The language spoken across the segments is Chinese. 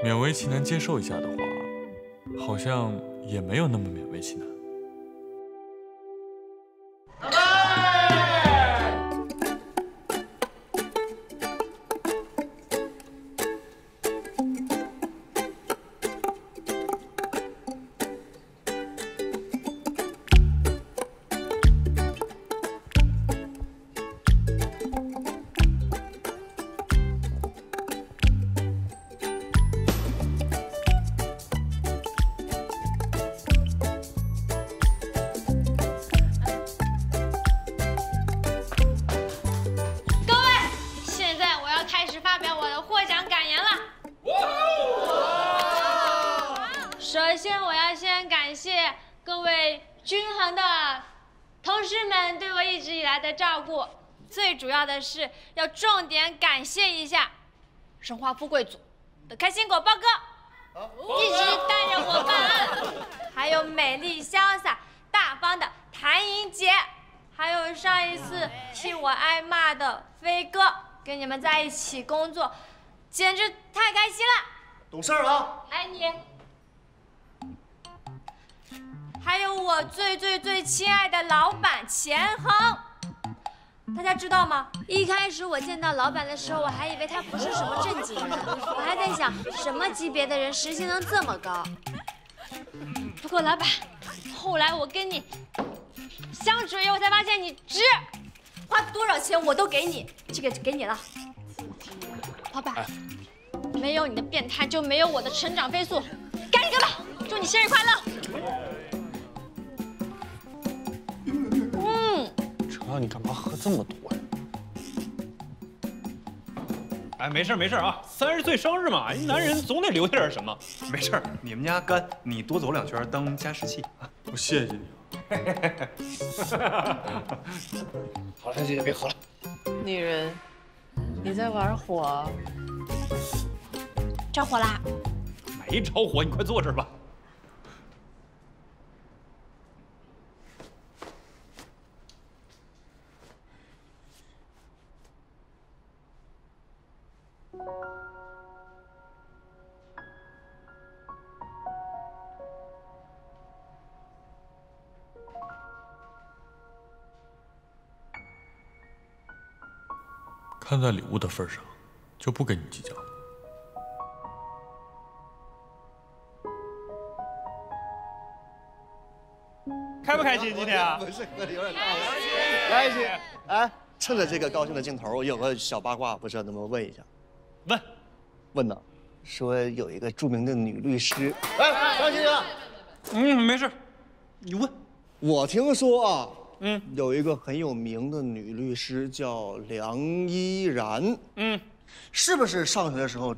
勉为其难接受一下的话，好像也没有那么勉为其难。 首先，我要先感谢各位均衡的同事们对我一直以来的照顾，最主要的是要重点感谢一下荣华富贵组的开心果包哥，一直带着我办案，还有美丽潇洒大方的谭莹姐，还有上一次替我挨骂的飞哥，跟你们在一起工作，简直太开心了。懂事儿啊！爱你。 还有我最亲爱的老板钱恒，大家知道吗？一开始我见到老板的时候，我还以为他不是什么正经人，我还在想什么级别的人时薪能这么高。不过老板，后来我跟你相处以后，我才发现你值，花多少钱我都给你，这个就给你了。老板，没有你的变态，就没有我的成长飞速，干一个吧！祝你生日快乐！ 车，你干嘛喝这么多呀？哎，没事啊，30岁生日嘛，一男人总得留下点什么。没事儿，你们家干，你多走2圈当加湿器啊。我谢谢你啊。好了，姐姐别喝了。女人，你在玩火？着火啦！没着火，你快坐这儿吧。 看在礼物的份上，就不跟你计较。开不开心今天啊？不是喝的有点大了，开心。哎，趁着这个高兴的镜头，我有个小八卦，不知道能不能问一下？问呢，说有一个著名的女律师。哎，张先生。没事，你问。我听说啊。 有一个很有名的女律师叫梁依然，是不是上学的时候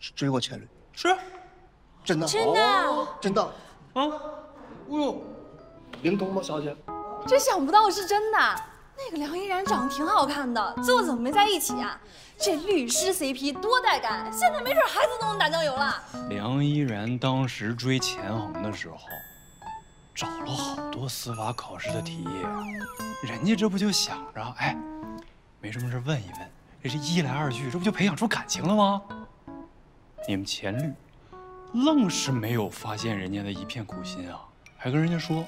追过前律？是，真的，真的，真的，啊，哎呦，灵通吗，小姐？真想不到是真的。那个梁依然长得挺好看的，最后怎么没在一起啊？这律师 CP 多带感，现在没准孩子都能打酱油了。梁依然当时追钱恒的时候。 找了好多司法考试的题，人家这不就想着，哎，没什么事问一问，这是一来二去，这不就培养出感情了吗？你们前律愣是没有发现人家的一片苦心啊，还跟人家说，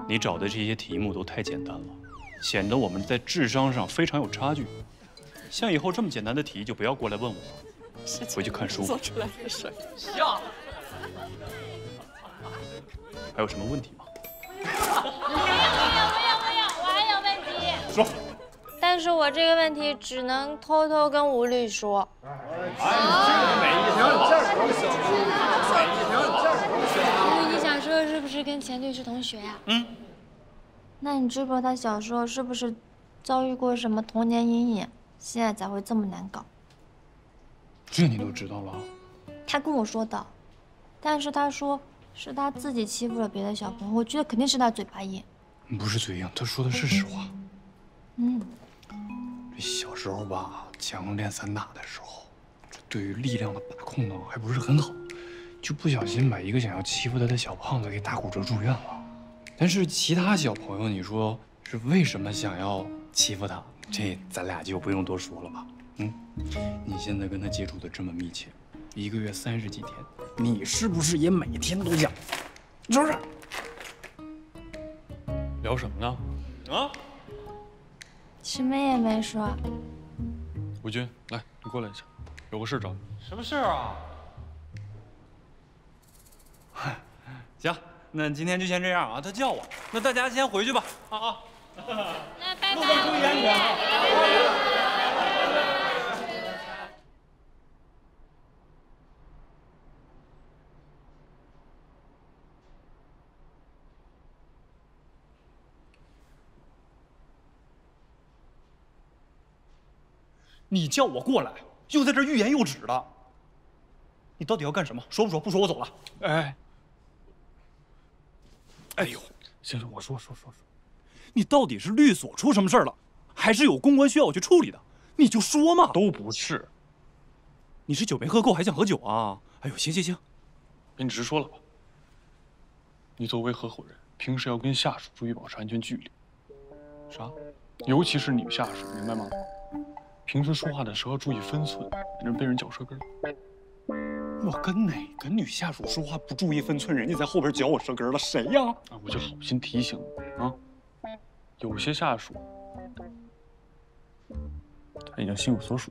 你找的这些题目都太简单了，显得我们在智商上非常有差距。像以后这么简单的题就不要过来问我，回去看书。做出来的事。笑。 还有什么问题吗？我还有问题。说。但是我这个问题只能偷偷跟吴律说。你想说是不是跟前律是同学呀？那你知不知道他小时候是不是遭遇过什么童年阴影，现在才会这么难搞？这你都知道了？他跟我说的，但是他说。 是他自己欺负了别的小朋友，我觉得肯定是他嘴巴硬。不是嘴硬，他说的是实话。这小时候吧，强练散打的时候，这对于力量的把控呢还不是很好，就不小心把一个想要欺负他的小胖子给打骨折住院了。但是其他小朋友，你说是为什么想要欺负他？这咱俩就不用多说了吧。你现在跟他接触的这么密切，1个月30几天，你是不是也每天都讲？是不是？聊什么呢？啊？什么也没说。吴军，来，你过来一下，有个事找你。什么事啊？行，那今天就先这样啊。他叫我，那大家先回去吧。啊。那拜拜。路上注意安全啊！你叫我过来，又在这欲言又止的，你到底要干什么？说不说？不说我走了。哎呦，先生，我说，你到底是律所出什么事儿了，还是有公关需要我去处理的？你就说嘛。都不是。你是酒没喝够还想喝酒啊？哎呦，行，你直说了吧。你作为合伙人，平时要跟下属注意保持安全距离。啥？尤其是女下属，明白吗？平时说话的时候注意分寸，免得被人嚼舌根。我跟哪个女下属说话不注意分寸，人家在后边嚼我舌根了？谁呀？啊，我就好心提醒你啊，有些下属他已经心有所属。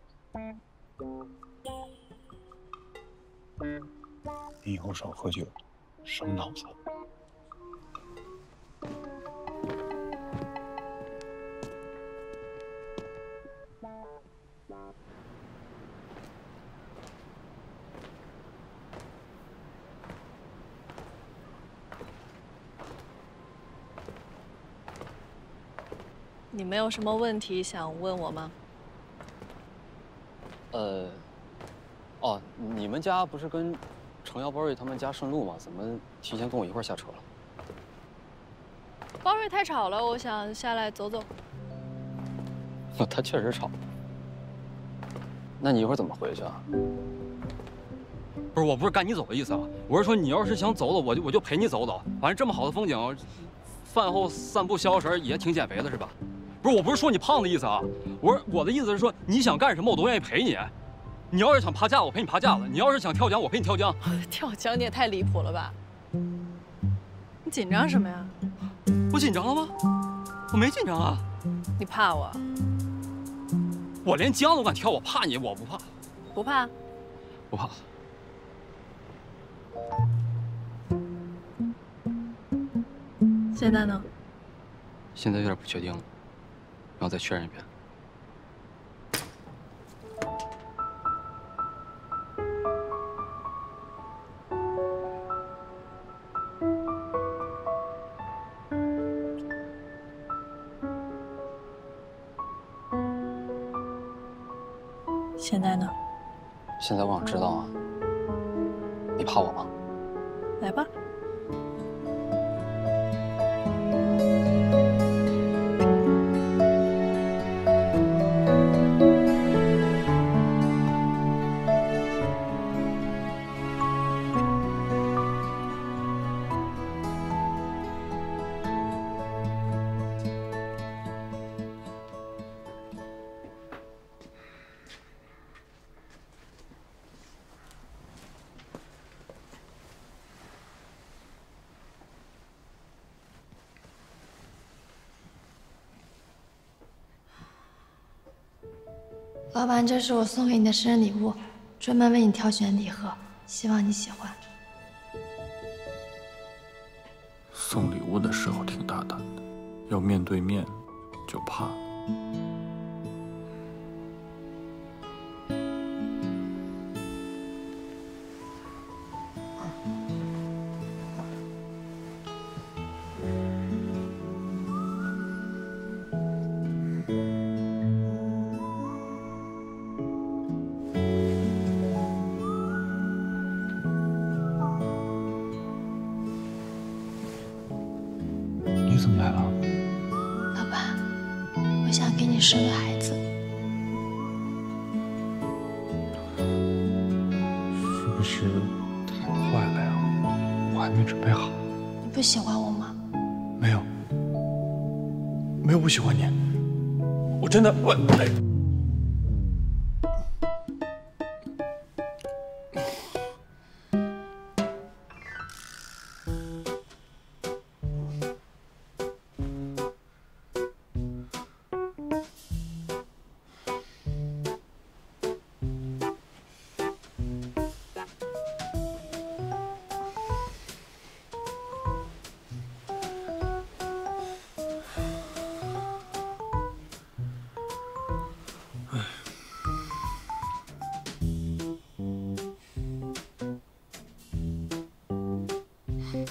你以后少喝酒，伤脑子。你没有什么问题想问我吗？哦，你们家不是跟程瑶、包瑞他们家顺路吗？怎么提前跟我一块儿下车了？包瑞太吵了，我想下来走走。他确实吵。那你一会儿怎么回去啊？不是，我不是赶你走的意思啊，我是说你要是想走了，我就陪你走走。反正这么好的风景，饭后散步消消食也挺减肥的，是吧？不是，我不是说你胖的意思啊，我的意思是说你想干什么我都愿意陪你。你要是想爬架子，我陪你爬架子；你要是想跳江，我陪你跳江。跳江你也太离谱了吧！你紧张什么呀？我紧张了吗？我没紧张啊。你怕我？我连江都敢跳，我怕你？我不怕。不怕？不怕。现在呢？现在有点不确定了，然后再确认一遍。现在呢？现在我想知道啊，你怕我吗？来吧。老板，这是我送给你的生日礼物，专门为你挑选礼盒，希望你喜欢。送礼物的时候挺大胆的，要面对面就怕。你怎么来了？老板，我想给你生个孩子。是不是太快了呀？我还没准备好。你不喜欢我吗？没有，没有不喜欢你。我真的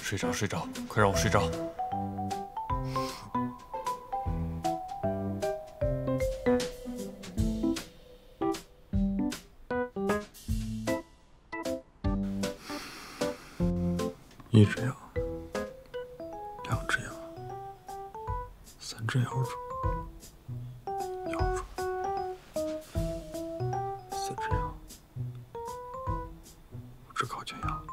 睡着睡着，快让我睡着。一只羊，两只羊，三只腰猪，腰猪，四只羊，五只烤全羊。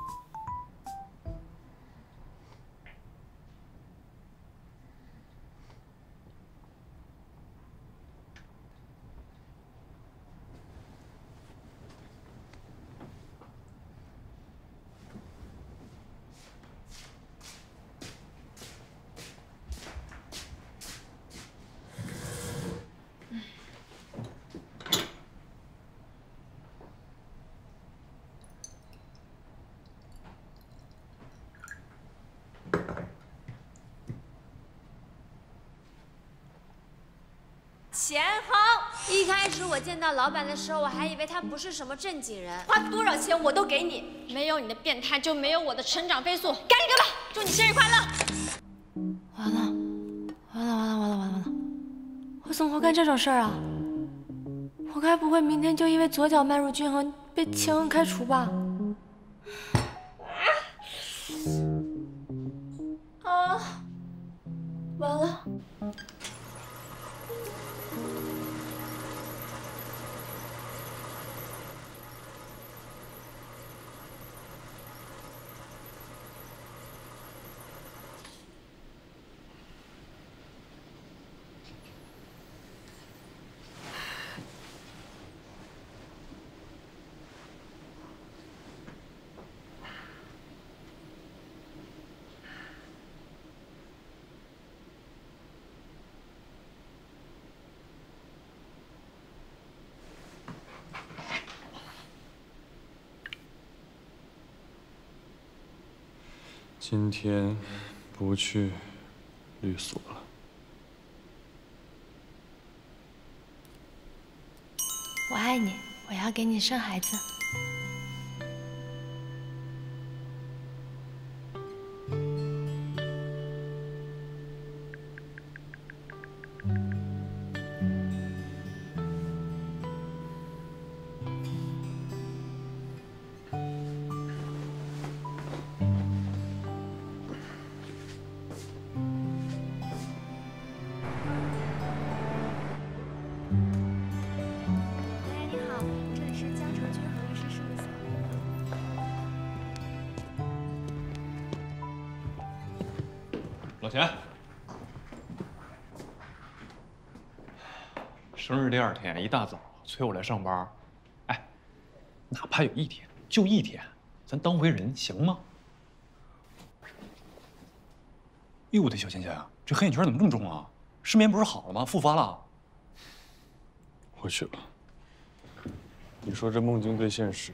钱恒，一开始我见到老板的时候，我还以为他不是什么正经人，花多少钱我都给你。没有你的变态，就没有我的成长飞速。赶紧给吧，祝你生日快乐！完了，我怎么会干这种事儿啊？我该不会明天就因为左脚迈入均衡被钱恒开除吧？啊，完了。今天不去律所了。我爱你，我要给你生孩子。老田，生日第2天一大早催我来上班，哎，哪怕有1天，就1天，咱当回人行吗？哟，我的小仙仙啊，这黑眼圈怎么这么重啊？失眠不是好了吗？复发了？我去了。你说这梦境对现实，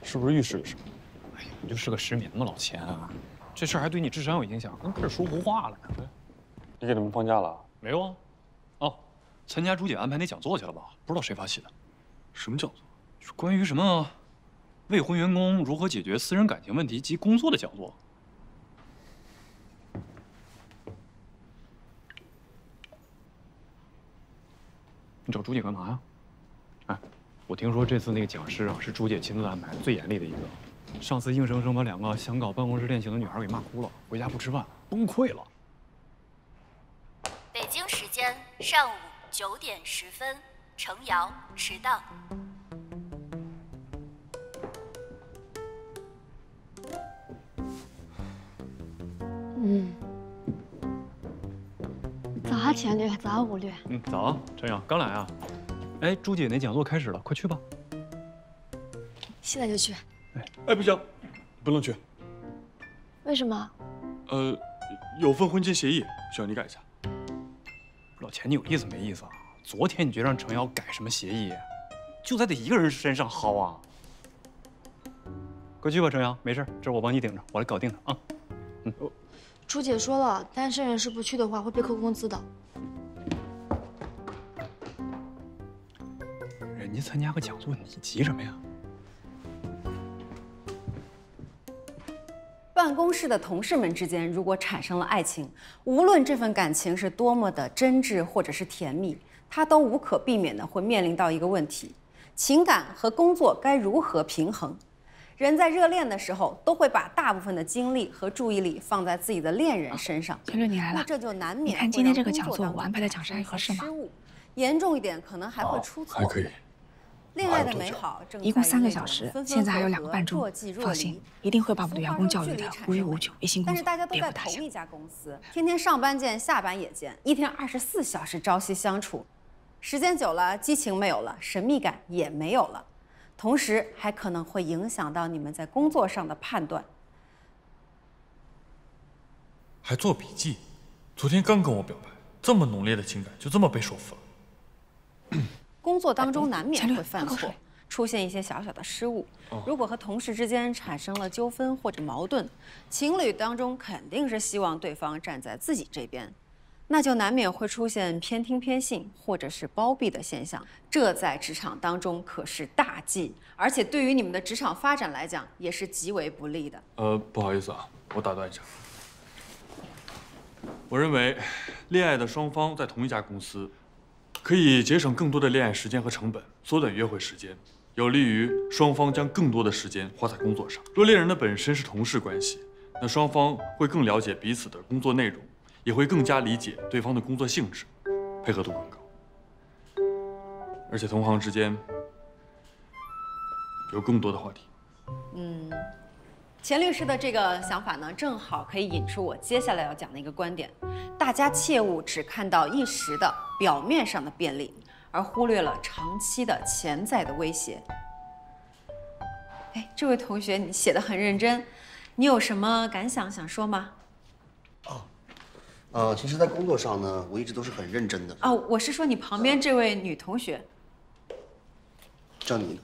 是不是预示着什么？哎呀，不就是个失眠吗，老钱啊？这事儿还对你智商有影响，跟开始说胡话了呢。你给他们放假了？没有啊。哦，参加朱姐安排那讲座去了吧？不知道谁发起的。什么讲座？是关于什么未婚员工如何解决私人感情问题及工作的讲座。你找朱姐干嘛呀？哎，我听说这次那个讲师啊，是朱姐亲自安排，最严厉的一个。上次硬生生把2个想搞办公室恋情的女孩给骂哭了，回家不吃饭，崩溃了。北京时间上午9点10分，程瑶迟到。早啊，钱律，早啊，吴律。早，程瑶刚来啊。哎，朱姐那讲座开始了，快去吧。现在就去。哎，不行，不能去。为什么？有份婚前协议，需要你改一下。老钱，你有意思没意思啊？昨天你就让程瑶改什么协议？就在他一个人身上薅啊！快去吧，程瑶，没事，这我帮你顶着，我来搞定他啊。朱姐说了，单身人士不去的话会被扣工资的。人家参加个讲座，你急什么呀？爸，办公室的同事们之间如果产生了爱情，无论这份感情是多么的真挚或者是甜蜜，它都无可避免的会面临到一个问题：情感和工作该如何平衡？人在热恋的时候，都会把大部分的精力和注意力放在自己的恋人身上。陈六，你来了。那这就难免你看今天这个讲座，我安排的讲师还合适吗？严重一点，可能还会出错。还可以。恋爱的美好正一共3个小时，现在还有2个半钟。放心，一定会把我们的员工教育的无欲无求，一心工作，但是大家都在同一家公司，天天上班见，下班也见，一天24小时朝夕相处，时间久了，激情没有了，神秘感也没有了，同时还可能会影响到你们在工作上的判断。还做笔记，昨天刚跟我表白，这么浓烈的情感就这么被说服了。工作当中难免会犯错，出现一些小小的失误。如果和同事之间产生了纠纷或者矛盾，情侣当中肯定是希望对方站在自己这边，那就难免会出现偏听偏信或者是包庇的现象。这在职场当中可是大忌，而且对于你们的职场发展来讲也是极为不利的。不好意思啊，我打断一下。我认为，恋爱的双方在同一家公司。可以节省更多的恋爱时间和成本，缩短约会时间，有利于双方将更多的时间花在工作上。若恋人的本身是同事关系，那双方会更了解彼此的工作内容，也会更加理解对方的工作性质，配合度更高。而且同行之间有更多的话题。钱律师的这个想法呢，正好可以引出我接下来要讲的一个观点：大家切勿只看到一时的表面上的便利，而忽略了长期的潜在的威胁。哎，这位同学，你写得很认真，你有什么感想想说吗？其实，在工作上呢，我一直都是很认真的。哦，我是说你旁边这位女同学，叫你呢？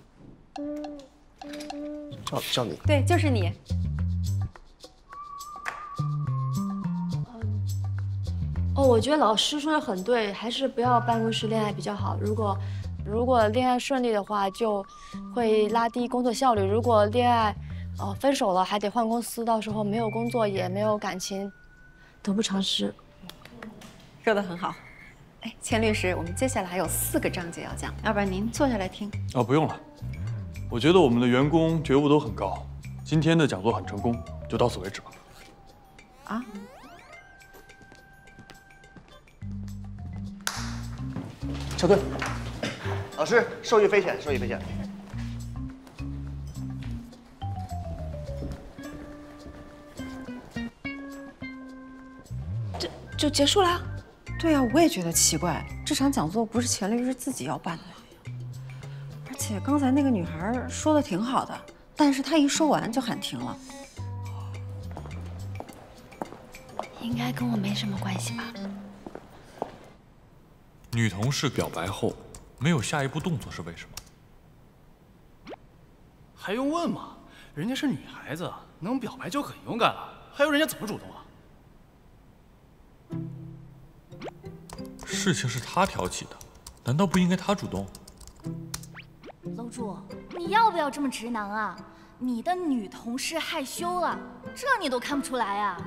叫你。对，就是你。我觉得老师说的很对，还是不要办公室恋爱比较好。如果恋爱顺利的话，就会拉低工作效率；如果恋爱，分手了还得换公司，到时候没有工作也没有感情，得不偿失。说得很好。哎，钱律师，我们接下来还有4个章节要讲，要不然您坐下来听。不用了。我觉得我们的员工觉悟都很高，今天的讲座很成功，就到此为止吧。啊？撤退。老师，受益匪浅，受益匪浅。这就结束了？对啊，我也觉得奇怪，这场讲座不是钱律师自己要办的吗？而且刚才那个女孩说的挺好的，但是她一说完就喊停了。应该跟我没什么关系吧？女同事表白后没有下一步动作是为什么？还用问吗？人家是女孩子，能表白就很勇敢了，还要人家怎么主动啊？事情是他挑起的，难道不应该他主动？楼主，你要不要这么直男啊？你的女同事害羞了，这你都看不出来啊？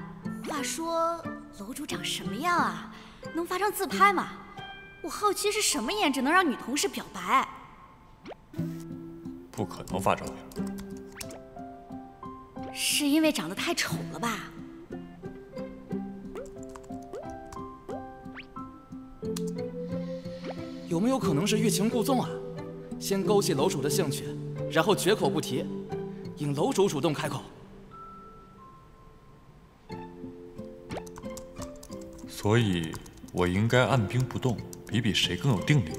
话说，楼主长什么样啊？能发张自拍吗？我好奇是什么颜值能让女同事表白？不可能发照片。是因为长得太丑了吧？有没有可能是欲擒故纵啊？先勾起楼主的兴趣，然后绝口不提，引楼主主动开口。所以，我应该按兵不动，比谁更有定力。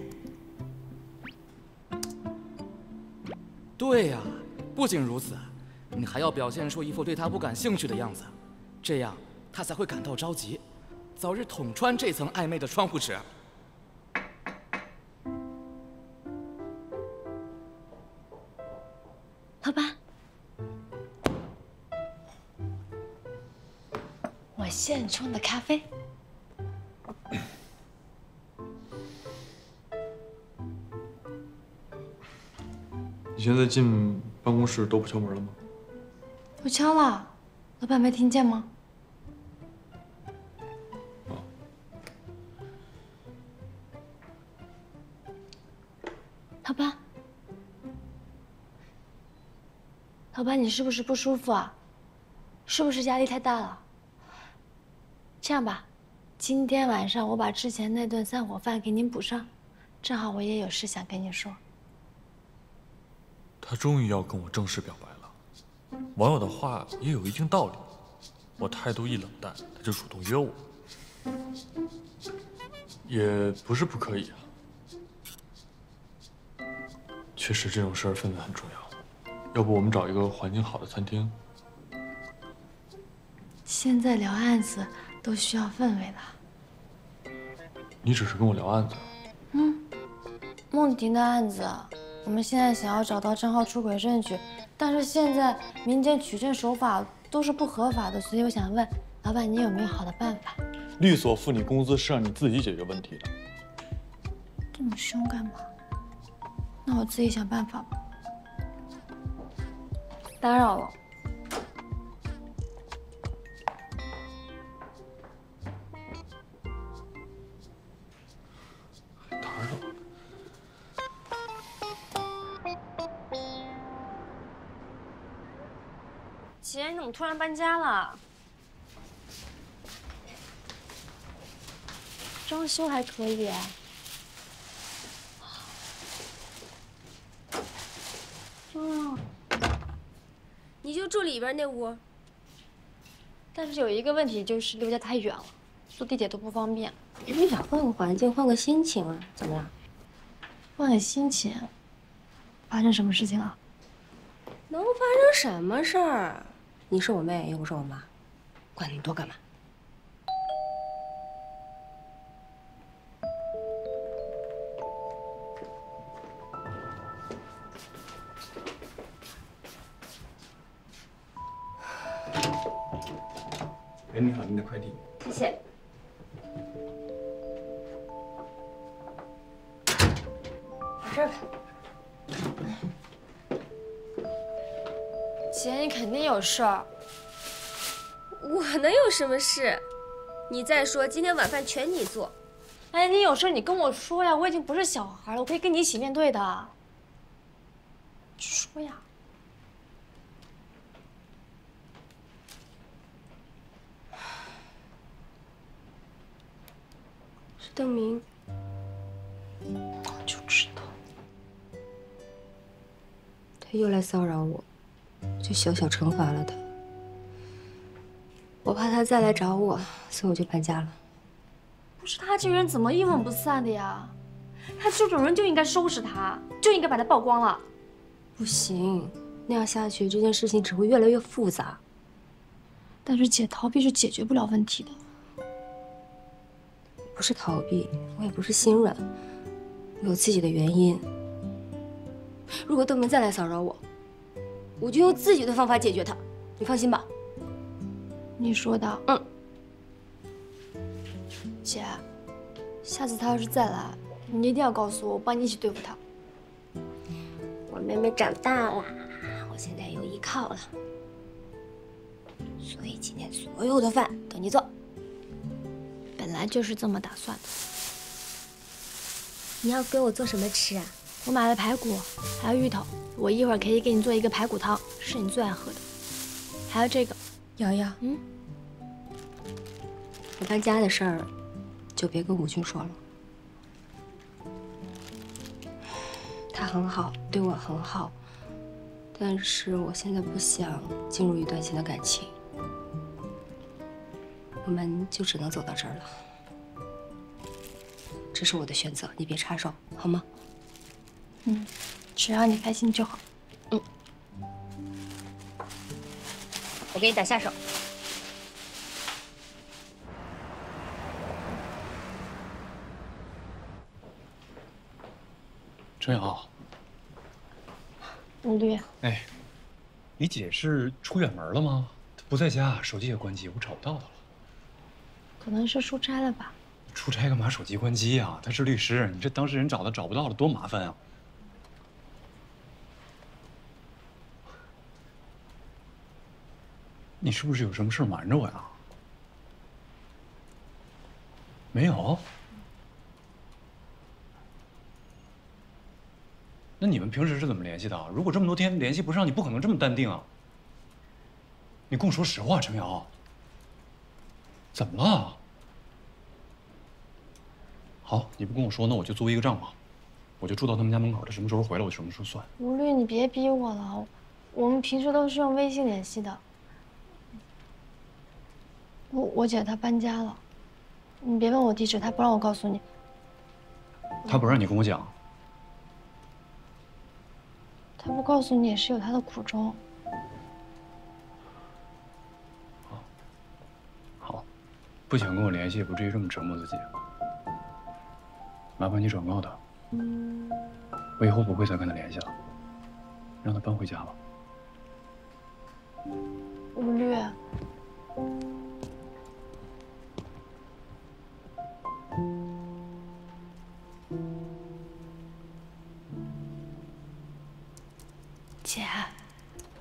对呀，不仅如此，你还要表现出一副对他不感兴趣的样子，这样他才会感到着急，早日捅穿这层暧昧的窗户纸。老板，我现冲的咖啡。你现在进办公室都不敲门了吗？我敲了，老板没听见吗？老板，老板，你是不是不舒服啊？是不是压力太大了？这样吧，今天晚上我把之前那顿散伙饭给您补上，正好我也有事想跟你说。他终于要跟我正式表白了，网友的话也有一定道理。我态度一冷淡，他就主动约我，也不是不可以啊。确实，这种事儿氛围很重要。要不我们找一个环境好的餐厅？现在聊案子都需要氛围的。你只是跟我聊案子？梦婷的案子，我们现在想要找到账号出轨证据，但是现在民间取证手法都是不合法的，所以我想问老板，你有没有好的办法？律所付你工资是让你自己解决问题的。这么凶干嘛？那我自己想办法吧。打扰了。姐，你怎么突然搬家了？装修还可以。哦，你就住里边那屋。但是有一个问题，就是离我家太远了，坐地铁都不方便。你想换个环境，换个心情啊？怎么了？换个心情？发生什么事情了？能发生什么事儿？你是我妹，又不是我妈，管那么多干嘛？哎，你好，您的快递。谢谢。往这儿吧。姐，你肯定有事儿。我能有什么事？你再说，今天晚饭全你做。哎，你有事你跟我说呀，我已经不是小孩了，我可以跟你一起面对的。说呀。是邓明。我就知道。他又来骚扰我，就小小惩罚了他。我怕他再来找我，所以我就搬家了。不是他这个人怎么阴魂不散的呀？他这种人就应该收拾他，就应该把他曝光了。不行，那样下去，这件事情只会越来越复杂。但是姐，逃避是解决不了问题的。不是逃避，我也不是心软，我有自己的原因。如果邓明再来骚扰我，我就用自己的方法解决他，你放心吧。你说的。姐，下次他要是再来，你一定要告诉我，我帮你一起对付他。我妹妹长大了，我现在有依靠了，所以今天所有的饭都你做。本来就是这么打算的。你要给我做什么吃啊？我买了排骨，还有芋头，我一会儿可以给你做一个排骨汤，是你最爱喝的。还有这个，瑶瑶，我搬家的事儿，就别跟武军说了。他很好，对我很好，但是我现在不想进入一段新的感情，我们就只能走到这儿了。这是我的选择，你别插手，好吗？只要你开心就好。我给你打下手。真好。吴律，哎，你姐是出远门了吗？她不在家，手机也关机，我找不到她了。可能是出差了吧。出差干嘛手机关机啊？她是律师，你这当事人找她找不到了，多麻烦啊！你是不是有什么事瞒着我呀？没有。那你们平时是怎么联系的？如果这么多天联系不上，你不可能这么淡定啊！你跟我说实话，陈瑶。怎么了？好，你不跟我说，那我就作为一个账吧，我就住到他们家门口，他什么时候回来，我什么时候算。吴律，你别逼我了，我们平时都是用微信联系的。我姐她搬家了，你别问我地址，她不让我告诉你。她不让你跟我讲。她不告诉你也是有她的苦衷。好，不想跟我联系，也不至于这么折磨自己。麻烦你转告他，我以后不会再跟他联系了，让他搬回家吧。吴律，姐，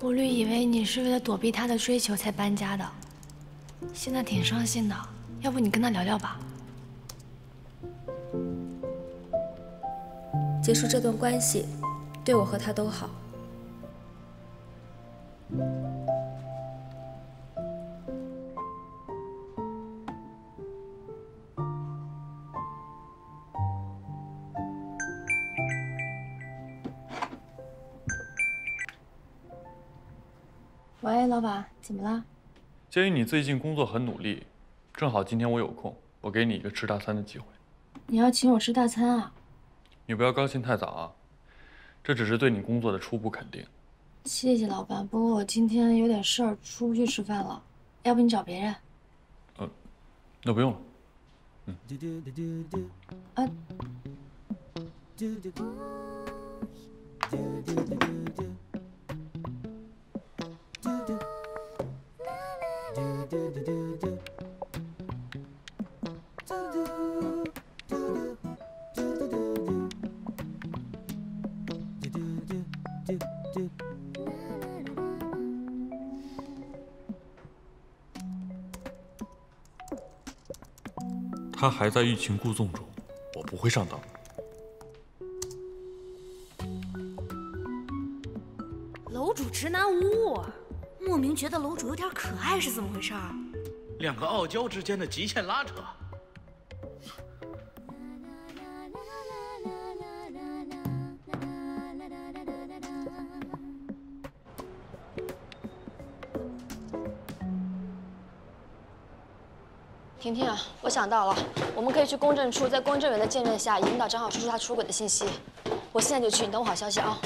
吴律以为你是为了躲避他的追求才搬家的，现在挺伤心的，要不你跟他聊聊吧。结束这段关系，对我和他都好。喂，老板，怎么了？鉴于你最近工作很努力，正好今天我有空，我给你一个吃大餐的机会。你要请我吃大餐啊？你不要高兴太早啊，这只是对你工作的初步肯定。谢谢老板，不过我今天有点事儿，出不去吃饭了，要不你找别人？那不用了。他还在欲擒故纵中，我不会上当。楼主直男无误，莫名觉得楼主有点可爱，是怎么回事？两个傲娇之间的极限拉扯。婷婷啊，我想到了，我们可以去公证处，在公证员的见证下，引导张浩说出他出轨的信息。我现在就去，你等我好消息啊。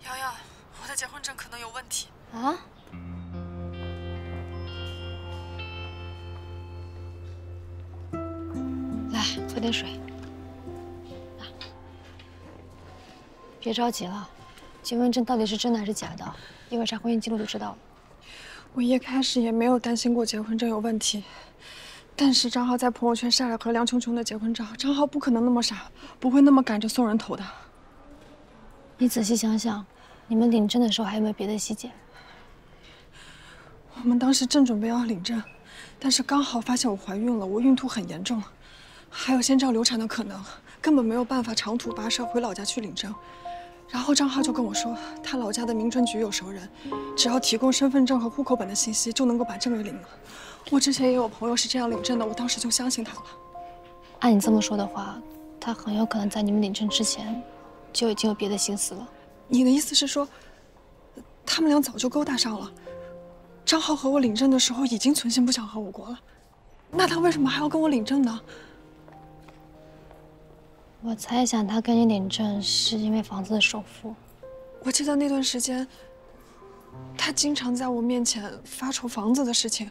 瑶瑶，我的结婚证可能有问题啊？来，喝点水。别着急了，结婚证到底是真的还是假的？一会儿查婚姻记录就知道了。我一开始也没有担心过结婚证有问题，但是张浩在朋友圈晒了和梁琼琼的结婚照，张浩不可能那么傻，不会那么赶着送人头的。你仔细想想，你们领证的时候还有没有别的细节？我们当时正准备要领证，但是刚好发现我怀孕了，我孕吐很严重，还有先兆流产的可能，根本没有办法长途跋涉回老家去领证。然后张浩就跟我说，他老家的民政局有熟人，只要提供身份证和户口本的信息，就能够把证给领了。我之前也有朋友是这样领证的，我当时就相信他了。按你这么说的话，他很有可能在你们领证之前，就已经有别的心思了。你的意思是说，他们俩早就勾搭上了？张浩和我领证的时候已经存心不想和我过了，那他为什么还要跟我领证呢？我猜想他跟你领证是因为房子的首付。我记得那段时间，他经常在我面前发愁房子的事情，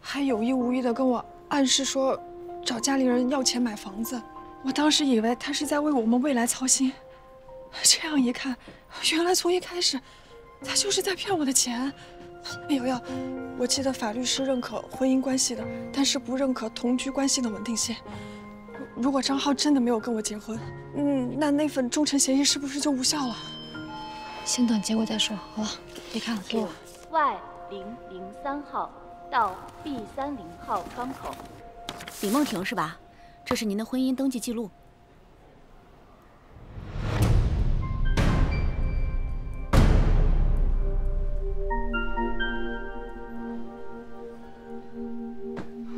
还有意无意的跟我暗示说找家里人要钱买房子。我当时以为他是在为我们未来操心，这样一看，原来从一开始他就是在骗我的钱。瑶瑶，我记得法律是认可婚姻关系的，但是不认可同居关系的稳定性。如果张浩真的没有跟我结婚，那份忠诚协议是不是就无效了？先等结果再说。好了，别看了，给我。Y003号到 B30号窗口。李梦婷是吧？这是您的婚姻登记记录。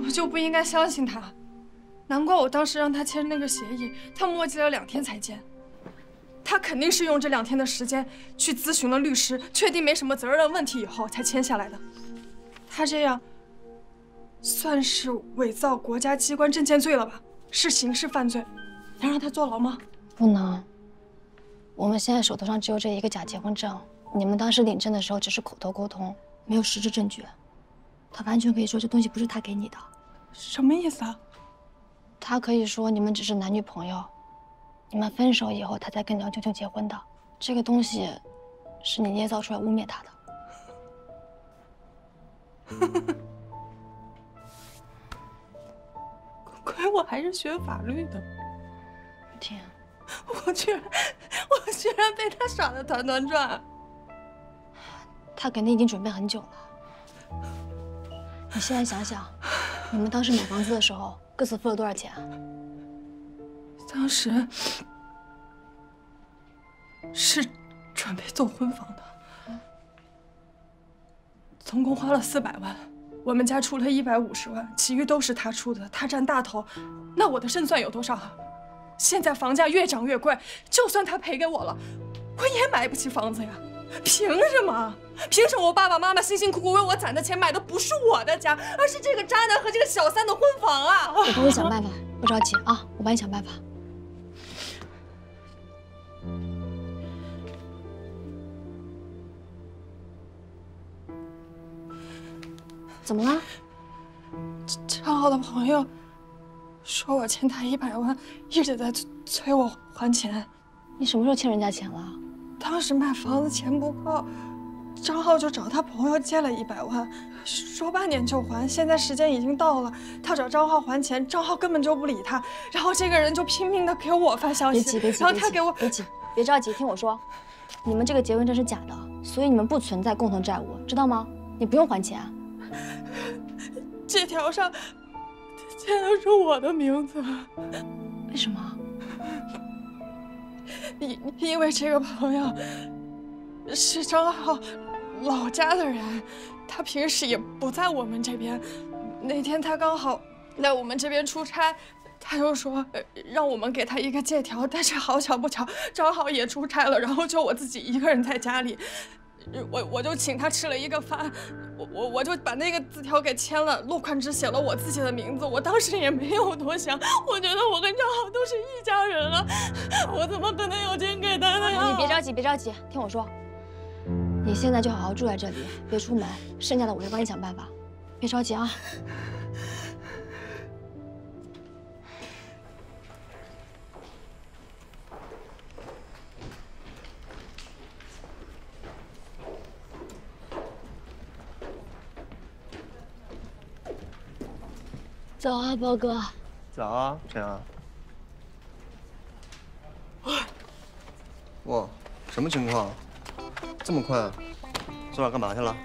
我就不应该相信他，难怪我当时让他签那个协议，他磨叽了2天才签。他肯定是用这2天的时间去咨询了律师，确定没什么责任问题以后才签下来的。他这样算是伪造国家机关证件罪了吧？是刑事犯罪，能让他坐牢吗？不能。我们现在手头上只有这一个假结婚证，你们当时领证的时候只是口头沟通，没有实质证据。他完全可以说这东西不是他给你的。什么意思啊？他可以说你们只是男女朋友，你们分手以后他才跟梁秋秋结婚的。这个东西是你捏造出来污蔑他的。亏我还是学法律的。天，我居然被他耍得团团转。他肯定已经准备很久了。你现在想想，你们当时买房子的时候各自付了多少钱？当时是准备做婚房的，总共花了400万，我们家出了150万，其余都是他出的，他占大头。那我的胜算有多少？现在房价越涨越贵，就算他赔给我了，我也买不起房子呀。凭什么？凭什么我爸爸妈妈辛辛苦苦为我攒的钱买的不是我的家，而是这个渣男和这个小三的婚房啊！我帮你想办法，不着急啊，我帮你想办法。怎么了？张浩的朋友说我欠他100万，一直在催我还钱。你什么时候欠人家钱了？当时买房子钱不够，张浩就找他朋友借了100万，说半年就还。现在时间已经到了，他找张浩还钱，张浩根本就不理他，然后这个人就拼命的给我发消息，然后他给我别急，别着急，听我说，你们这个结婚证是假的，所以你们不存在共同债务，知道吗？你不用还钱。借条上签的是我的名字。为什么？因为这个朋友是张浩老家的人，他平时也不在我们这边。那天他刚好来我们这边出差，他就说让我们给他一个借条，但是好巧不巧，张浩也出差了，然后就我自己一个人在家里。我就请他吃了一个饭，我就把那个字条给签了，落款只写了我自己的名字。我当时也没有多想，我觉得我跟张浩都是一家人了，我怎么可能有钱给他呢呀？你别着急，别着急，听我说，你现在就好好住在这里，别出门，剩下的我会帮你想办法，别着急啊。早啊，包哥。早啊，晨阳。哇，什么情况？这么快？昨晚干嘛去了？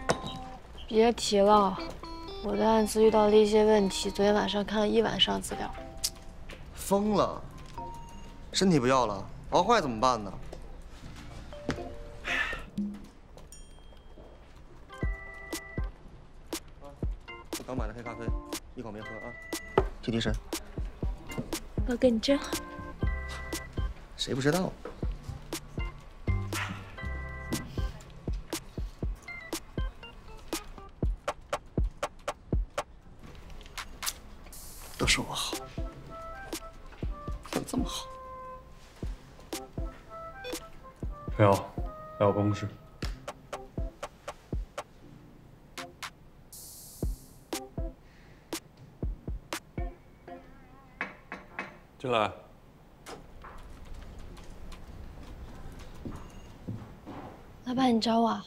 别提了，我的案子遇到了一些问题，昨天晚上看了1晚上资料。疯了！身体不要了，熬坏怎么办呢？我刚买的黑咖啡，一口没喝啊。提提神。包哥，你真好。谁不知道？都说我好，怎么这么好？陈瑶，来我办公室。进来。老板，你找我啊？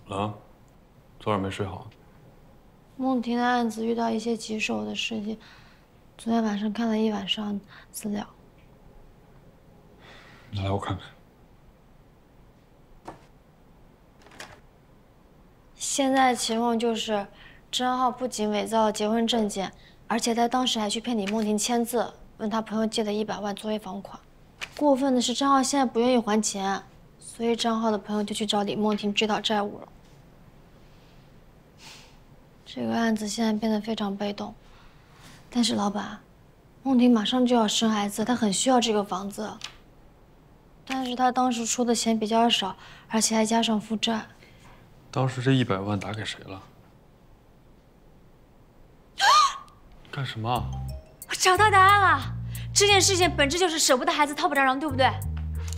啊？昨晚没睡好？梦婷的案子遇到一些棘手的事情，昨天晚上看了一晚上资料。你来，我看看。现在的情况就是，张浩不仅伪造了结婚证件，而且在当时还去骗李梦婷签字，问他朋友借的100万作为房款。过分的是，张浩现在不愿意还钱，所以张浩的朋友就去找李梦婷追讨债务了。这个案子现在变得非常被动，但是老板，梦婷马上就要生孩子，她很需要这个房子。但是她当时出的钱比较少，而且还加上负债。当时这100万打给谁了？干什么？我找到答案了，这件事情本质就是舍不得孩子，套不着瓤，对不对？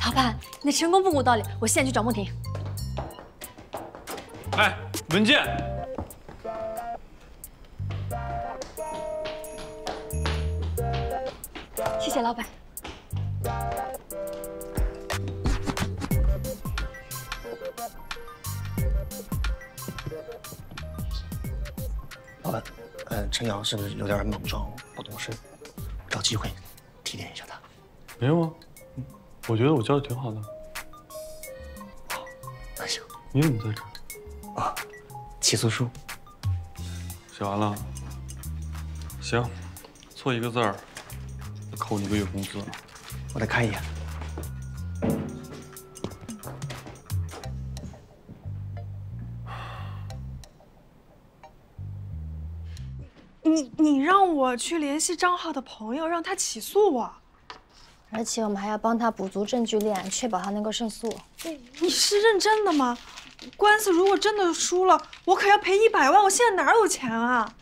老板，你的成功不无道理，我现在去找梦婷。哎，文件。谢谢老板。老板，陈瑶是不是有点莽撞不懂事？找机会提点一下他。没有啊，我觉得我教的挺好的。好，那行。你怎么在这儿？啊，起诉书。写完了。行，错一个字儿，扣你1个月工资。我再看一眼。你让我去联系张浩的朋友，让他起诉我，而且我们还要帮他补足证据链，确保他能够胜诉。你是认真的吗？官司如果真的输了，我可要赔100万，我现在哪有钱啊？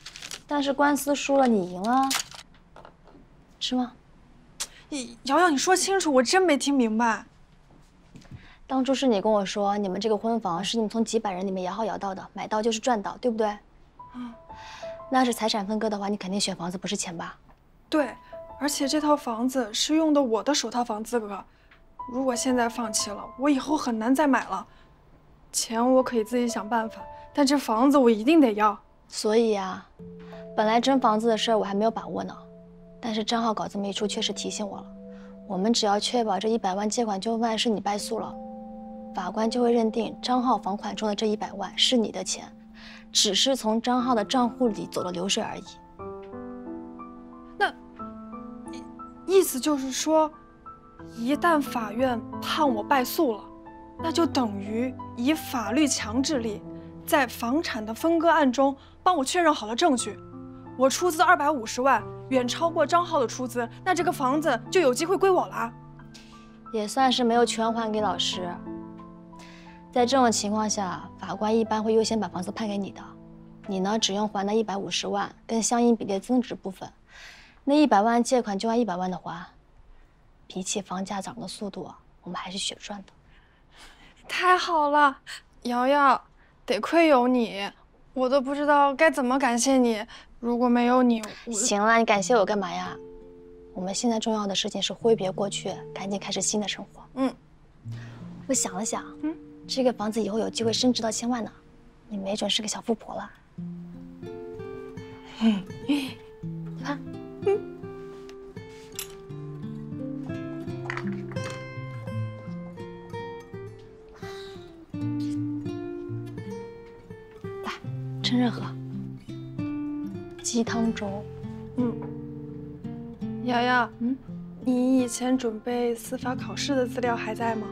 但是官司输了，你赢了，是吗？瑶瑶，你说清楚，我真没听明白。当初是你跟我说，你们这个婚房是你们从几百人里面摇号摇到的，买到就是赚到，对不对？嗯。那是财产分割的话，你肯定选房子不是钱吧？对，而且这套房子是用的我的首套房资格，如果现在放弃了，我以后很难再买了。钱我可以自己想办法，但这房子我一定得要。所以啊，本来争房子的事儿我还没有把握呢，但是张浩搞这么一出，确实提醒我了。我们只要确保这100万借款纠纷案是你败诉了，法官就会认定张浩房款中的这100万是你的钱。只是从张浩的账户里走了流水而已。那意思就是说，一旦法院判我败诉了，那就等于以法律强制力，在房产的分割案中帮我确认好了证据。我出资250万，远超过张浩的出资，那这个房子就有机会归我了。也算是没有全还给老师。在这种情况下，法官一般会优先把房子判给你的，你呢只用还那150万跟相应比例的增值部分，那100万借款就按100万的还。比起房价涨的速度，我们还是血赚的。太好了，瑶瑶，得亏有你，我都不知道该怎么感谢你。如果没有你，行了，你感谢我干嘛呀？我们现在重要的事情是挥别过去，赶紧开始新的生活。我想了想，这个房子以后有机会升值到1000万呢，你没准是个小富婆了，对吧？来，趁热喝。鸡汤粥。瑶瑶，你以前准备司法考试的资料还在吗？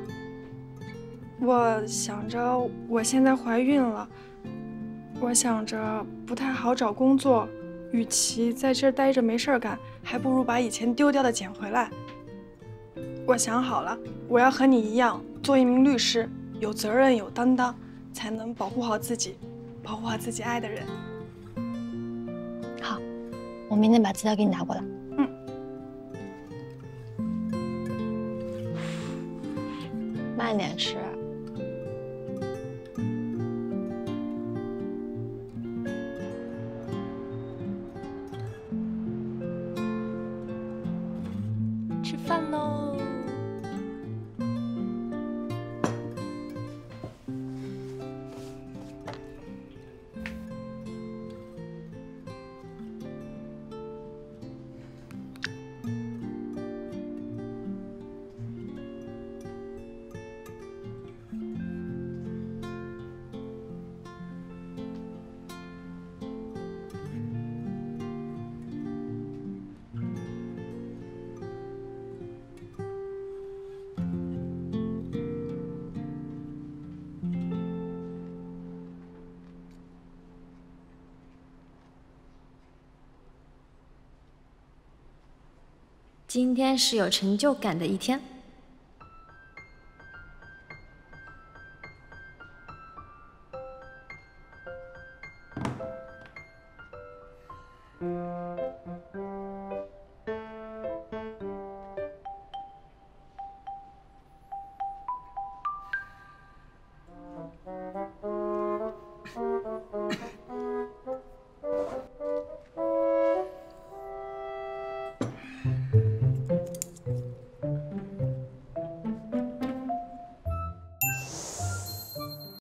我想着我现在怀孕了，我想着不太好找工作，与其在这儿待着没事儿干，还不如把以前丢掉的捡回来。我想好了，我要和你一样做一名律师，有责任有担当，才能保护好自己，保护好自己爱的人。好，我明天把资料给你拿过来。慢点吃。吃饭喽！今天是有成就感的一天。